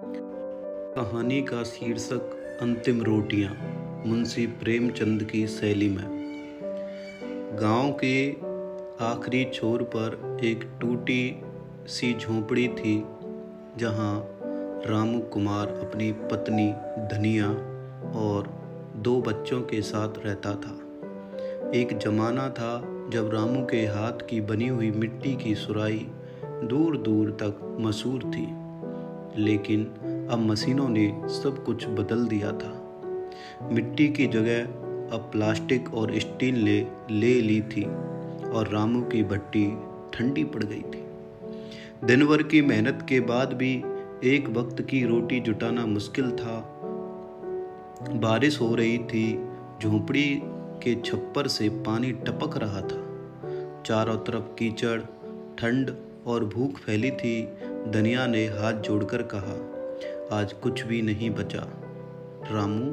कहानी का शीर्षक अंतिम रोटियां। मुंशी प्रेमचंद की शैली में। गांव के आखिरी छोर पर एक टूटी सी झोंपड़ी थी, जहां रामू कुमार अपनी पत्नी धनिया और 2 बच्चों के साथ रहता था। एक जमाना था जब रामू के हाथ की बनी हुई मिट्टी की सुराही दूर दूर तक मशहूर थी, लेकिन अब मशीनों ने सब कुछ बदल दिया था। मिट्टी की जगह अब प्लास्टिक और स्टील ने ले ली थी और रामू की भट्टी ठंडी पड़ गई थी। दिन भर की मेहनत के बाद भी एक वक्त की रोटी जुटाना मुश्किल था। बारिश हो रही थी, झोंपड़ी के छप्पर से पानी टपक रहा था। चारों तरफ कीचड़, ठंड और भूख फैली थी। धनिया ने हाथ जोड़कर कहा, आज कुछ भी नहीं बचा रामू,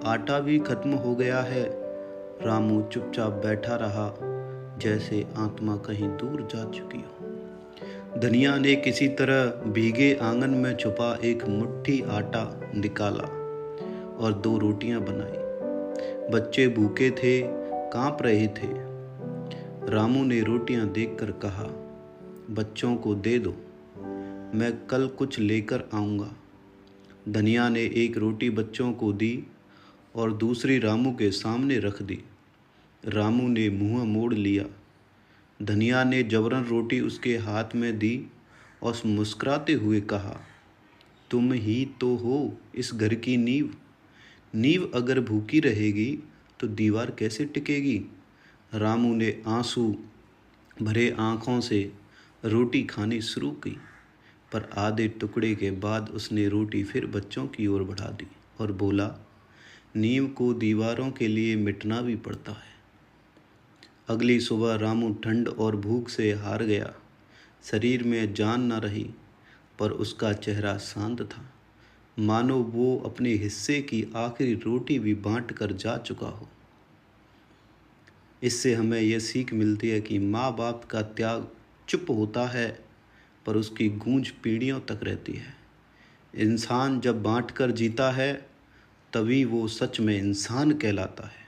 आटा भी खत्म हो गया है। रामू चुपचाप बैठा रहा, जैसे आत्मा कहीं दूर जा चुकी हो। धनिया ने किसी तरह भीगे आंगन में छुपा एक मुट्ठी आटा निकाला और 2 रोटियां बनाई। बच्चे भूखे थे, कांप रहे थे। रामू ने रोटियां देखकर कहा, बच्चों को दे दो, मैं कल कुछ लेकर आऊँगा। धनिया ने एक रोटी बच्चों को दी और दूसरी रामू के सामने रख दी। रामू ने मुंह मोड़ लिया। धनिया ने जबरन रोटी उसके हाथ में दी और मुस्कुराते हुए कहा, तुम ही तो हो इस घर की नींव। नींव अगर भूखी रहेगी तो दीवार कैसे टिकेगी। रामू ने आंसू भरे आँखों से रोटी खानी शुरू की, पर आधे टुकड़े के बाद उसने रोटी फिर बच्चों की ओर बढ़ा दी और बोला, नींव को दीवारों के लिए मिटना भी पड़ता है। अगली सुबह रामू ठंड और भूख से हार गया। शरीर में जान न रही, पर उसका चेहरा शांत था, मानो वो अपने हिस्से की आखिरी रोटी भी बांट कर जा चुका हो। इससे हमें यह सीख मिलती है कि माँ बाप का त्याग चुप होता है, पर उसकी गूंज पीढ़ियों तक रहती है। इंसान जब बांट कर जीता है, तभी वो सच में इंसान कहलाता है।